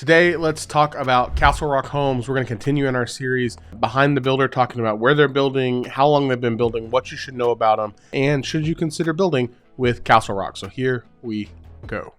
Today, let's talk about Castle Rock Homes. We're going to continue in our series Behind the Builder, talking about where they're building, how long they've been building, what you should know about them, and should you consider building with Castle Rock. So here we go.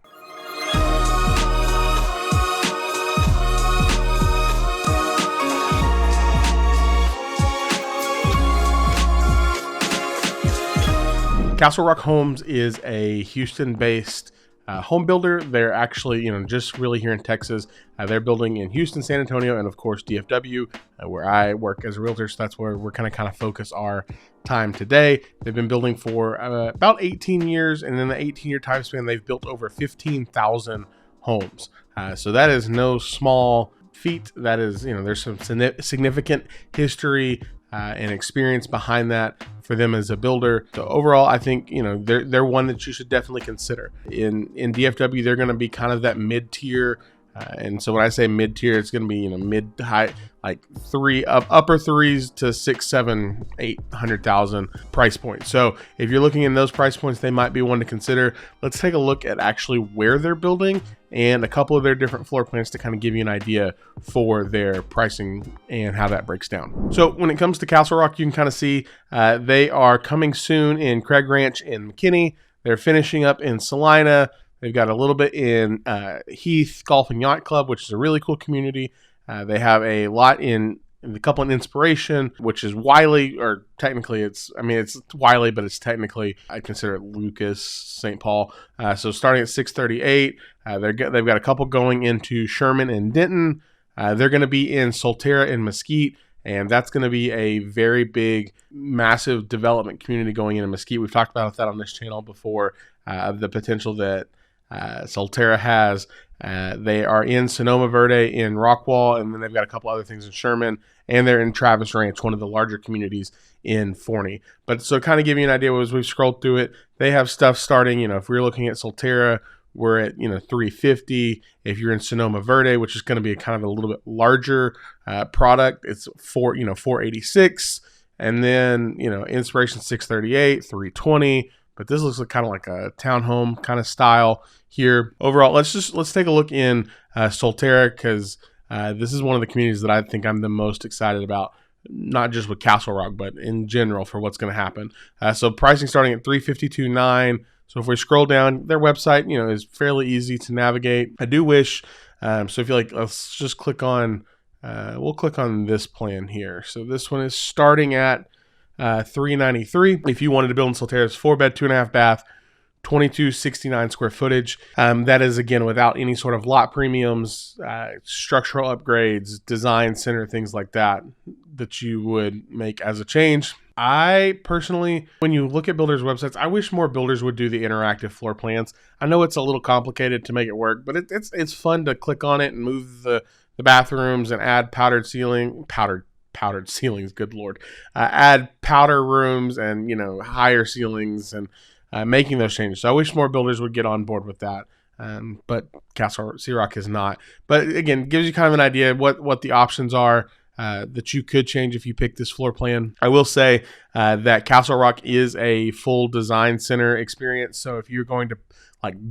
Castle Rock Homes is a Houston-based home builder. They're actually, just really here in Texas. They're building in Houston, San Antonio, and of course DFW, where I work as a realtor. So that's where we're kind of focus our time today. They've been building for about 18 years, and in the 18-year time span, they've built over 15,000 homes. So that is no small feat. That is, there's some significant history and experience behind that for them as a builder. So overall, I think, they're one that you should definitely consider. In DFW, they're going to be kind of that mid-tier. And so when I say mid-tier, it's going to be, mid to high, like upper threes to 6, 7, 800,000 price point. So if you're looking in those price points, they might be one to consider. Let's take a look at actually where they're building and a couple of their different floor plans to kind of give you an idea for their pricing and how that breaks down. So when it comes to Castle Rock, you can kind of see they are coming soon in Craig Ranch in McKinney. They're finishing up in Salina. They've got a little bit in Heath Golf and Yacht Club, which is a really cool community. They have a lot in a couple in Inspiration, which is Wiley, or technically it's Wiley, but it's technically, I consider it Lucas, St. Paul. So starting at 638, they've got a couple going into Sherman and Denton. They're going to be in Solterra and Mesquite, and that's going to be a very big, massive development community going into Mesquite. We've talked about that on this channel before, of the potential that Solterra has. They are in Sonoma Verde in Rockwall, and then they've got a couple other things in Sherman, and they're in Travis Ranch, one of the larger communities in Forney. But so kind of give you an idea, as we've scrolled through it, they have stuff starting, if we're looking at Solterra, we're at 350. If you're in Sonoma Verde, which is going to be a kind of a little bit larger product, it's 486, and then Inspiration 638, 320. But this looks kind of like a townhome kind of style here. Overall, let's take a look in Solterra, because this is one of the communities that I think I'm the most excited about, not just with Castle Rock, but in general for what's going to happen. So pricing starting at $352,900. So if we scroll down, their website, is fairly easy to navigate. I do wish, so if you like, let's just click on, we'll click on this plan here. So this one is starting at $393,000. If you wanted to build in Solterra, it's 4-bed, 2.5 bath, 2269 square footage. That is, again, without any sort of lot premiums, structural upgrades, design center, things like that you would make as a change. I personally, when you look at builders' websites, I wish more builders would do the interactive floor plans. I know it's a little complicated to make it work, but it's fun to click on it and move the bathrooms and add powdered ceilings, good Lord, add powder rooms and, higher ceilings and making those changes. So I wish more builders would get on board with that. But Castle Rock is not. But again, gives you kind of an idea of what the options are that you could change if you pick this floor plan. I will say that Castle Rock is a full design center experience. So if you're going to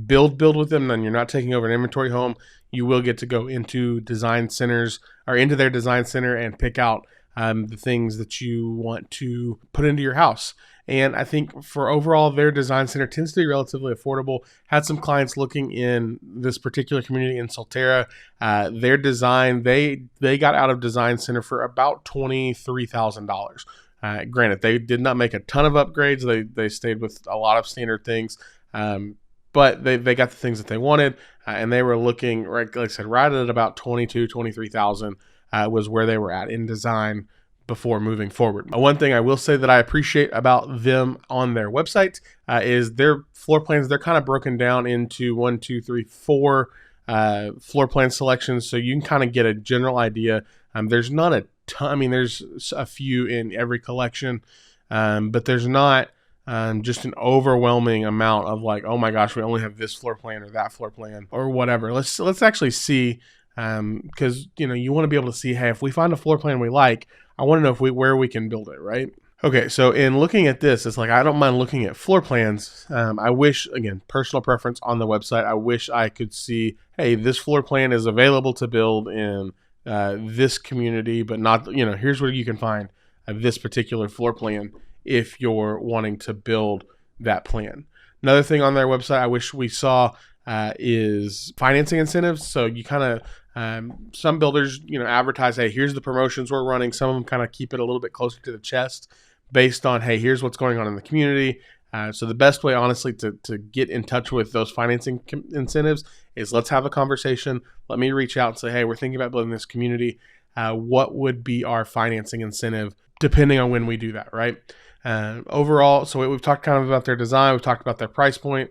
build with them, then you're not taking over an inventory home. You will get to go into design centers or into their design center and pick out the things that you want to put into your house. And I think for overall, their design center tends to be relatively affordable. Had some clients looking in this particular community in Solterra. Their design, they got out of design center for about $23,000. Granted, they did not make a ton of upgrades. They stayed with a lot of standard things. But they got the things that they wanted, and they were looking, like I said, right at about $23,000 was where they were at in design before moving forward. One thing I will say that I appreciate about them on their website is their floor plans. They're kind of broken down into 1, 2, 3, 4 floor plan selections, so you can kind of get a general idea. There's not a ton. There's a few in every collection, but there's not just an overwhelming amount of oh my gosh, we only have this floor plan or that floor plan or whatever. Let's actually see, because you want to be able to see, hey, if we find a floor plan we like, I want to know where we can build it, right? Okay, so in looking at this, it's like I don't mind looking at floor plans. I wish, again, personal preference on the website, I wish I could see, hey, this floor plan is available to build in this community, but not, here's where you can find this particular floor plan if you're wanting to build that plan. Another thing on their website I wish we saw is financing incentives. So you kind of, some builders, advertise, hey, here's the promotions we're running. Some of them kind of keep it a little bit closer to the chest based on, hey, here's what's going on in the community. So the best way, honestly, to get in touch with those financing incentives is let's have a conversation. Let me reach out and say, hey, we're thinking about building this community. What would be our financing incentive depending on when we do that, right? Overall, so we've talked kind of about their design. We've talked about their price point.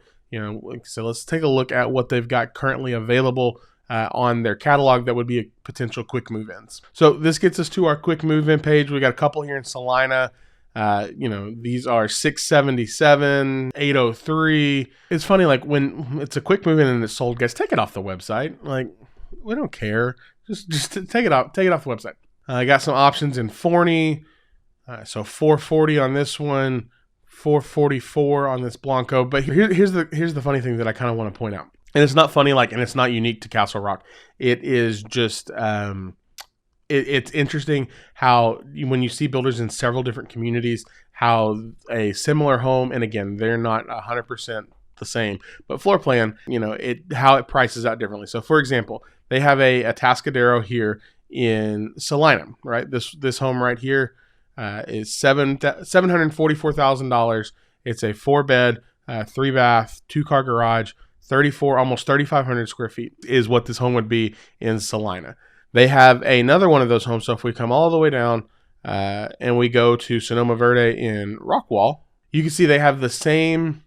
So let's take a look at what they've got currently available on their catalog that would be a potential quick move-ins. So this gets us to our quick move-in page. We got a couple here in Salina. These are 677, 803. It's funny, like when it's a quick move-in and it's sold, guys, take it off the website. Like, we don't care. Just take it off the website. I got some options in Forney. So 440 on this one, 444 on this Blanco. But here's the funny thing that I kind of want to point out. And it's not funny, and it's not unique to Castle Rock. It is just, it's interesting how when you see builders in several different communities, how a similar home, and again, they're not 100% the same, but floor plan, how it prices out differently. So for example, they have a Atascadero here in Salina, right? This home right here is $744,000. It's a 4-bed, 3-bath, 2-car garage, almost 3,500 square feet is what this home would be in Salina. They have another one of those homes. So if we come all the way down and we go to Sonoma Verde in Rockwall, you can see they have the same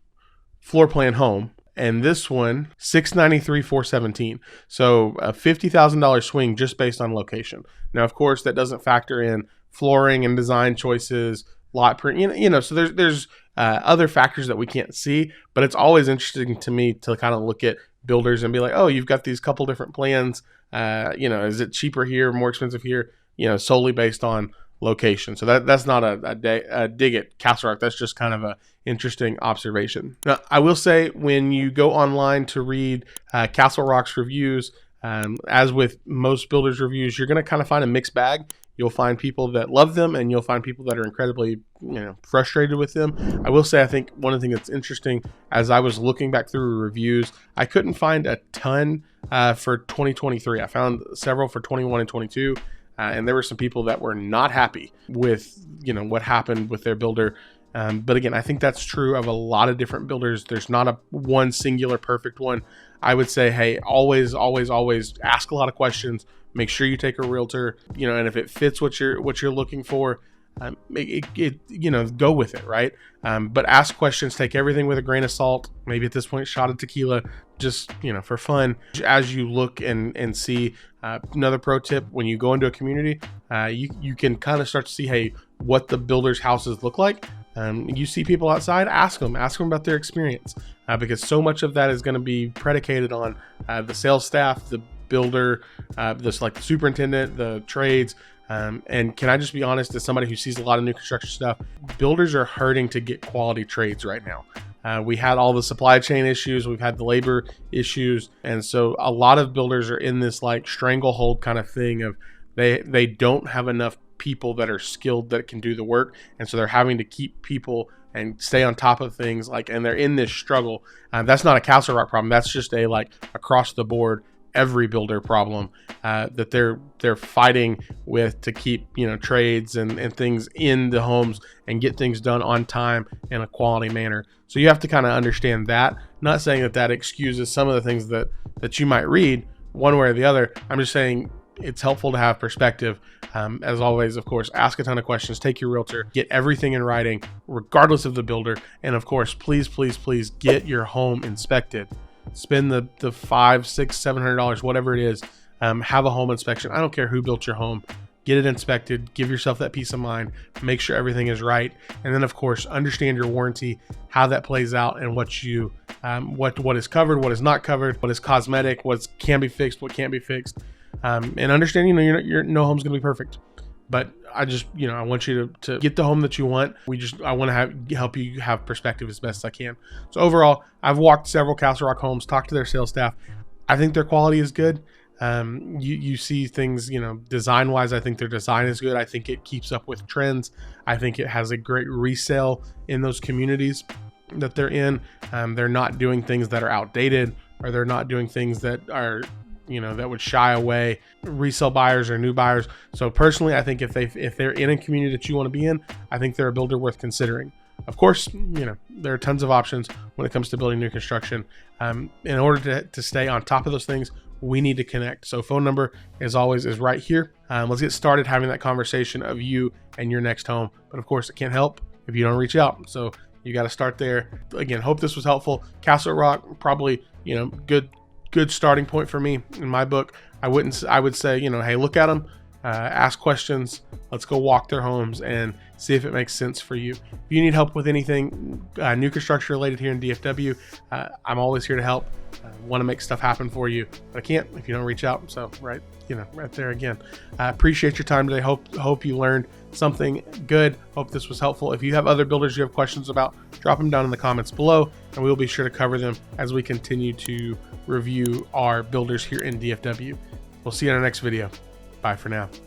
floor plan home. And this one, $693,417. So a $50,000 swing just based on location. Now, of course, that doesn't factor in flooring and design choices, lot print, so there's other factors that we can't see, but it's always interesting to me to kind of look at builders and be like, oh, you've got these couple different plans. Is it cheaper here, more expensive here, solely based on location. So that's not a dig at Castle Rock. That's just kind of a interesting observation. Now, I will say when you go online to read Castle Rock's reviews, as with most builders' reviews, you're going to kind of find a mixed bag. You'll find people that love them, and you'll find people that are incredibly, frustrated with them. I will say, I think one of the things that's interesting, as I was looking back through reviews, I couldn't find a ton for 2023. I found several for 21 and 22, and there were some people that were not happy with, what happened with their builder. But again, I think that's true of a lot of different builders. There's not a one singular perfect one. I would say, hey, always ask a lot of questions. Make sure you take a realtor, and if it fits what you're looking for, go with it, right? But ask questions, take everything with a grain of salt. Maybe at this point, shot of tequila, just for fun. As you look and see, another pro tip: when you go into a community, you can kind of start to see, hey, what the builders' houses look like. You see people outside, ask them about their experience, because so much of that is going to be predicated on the sales staff, the builder, the superintendent, the trades. And can I just be honest, as somebody who sees a lot of new construction stuff, builders are hurting to get quality trades right now. We had all the supply chain issues, we've had the labor issues, and so a lot of builders are in this stranglehold kind of thing of they don't have enough people that are skilled that can do the work, and so they're having to keep people and stay on top of things, and they're in this struggle. That's not a Castle Rock problem. That's just a across the board every builder problem that they're fighting with to keep trades and things in the homes and get things done on time in a quality manner. So you have to kind of understand that. Not saying that excuses some of the things that you might read one way or the other. I'm just saying it's helpful to have perspective. As always, of course, ask a ton of questions, take your realtor, get everything in writing regardless of the builder, and of course, please get your home inspected. Spend the $500, $600, $700, whatever it is. Have a home inspection. I don't care who built your home. Get it inspected. Give yourself that peace of mind. Make sure everything is right. And then, of course, understand your warranty, how that plays out, and what is covered, what is not covered, what is cosmetic, what can be fixed, what can't be fixed. And understand, no home's going to be perfect. But I just, I want you to get the home that you want. I want to help you have perspective as best as I can. So overall, I've walked several Castle Rock homes, talked to their sales staff. I think their quality is good. You see things, design wise, I think their design is good. I think it keeps up with trends. I think it has a great resale in those communities that they're in. They're not doing things that are outdated, or they're not doing things that are, that would shy away resale buyers or new buyers. So personally, I think if they're in a community that you want to be in, I think they're a builder worth considering. Of course, there are tons of options when it comes to building new construction. In order to stay on top of those things, we need to connect. So phone number, as always, is right here. Let's get started having that conversation of you and your next home. But of course, it can't help if you don't reach out. So you got to start there. Again, hope this was helpful. Castle Rock, probably, good starting point for me in my book. I would say, hey, look at them, ask questions. Let's go walk their homes and see if it makes sense for you. If you need help with anything new construction related here in DFW, I'm always here to help. Want to make stuff happen for you, but I can't if you don't reach out. So right there again. I appreciate your time today. Hope you learned something good. Hope this was helpful. If you have other builders you have questions about, drop them down in the comments below, and we'll be sure to cover them as we continue to review our builders here in DFW. We'll see you in our next video. Bye for now.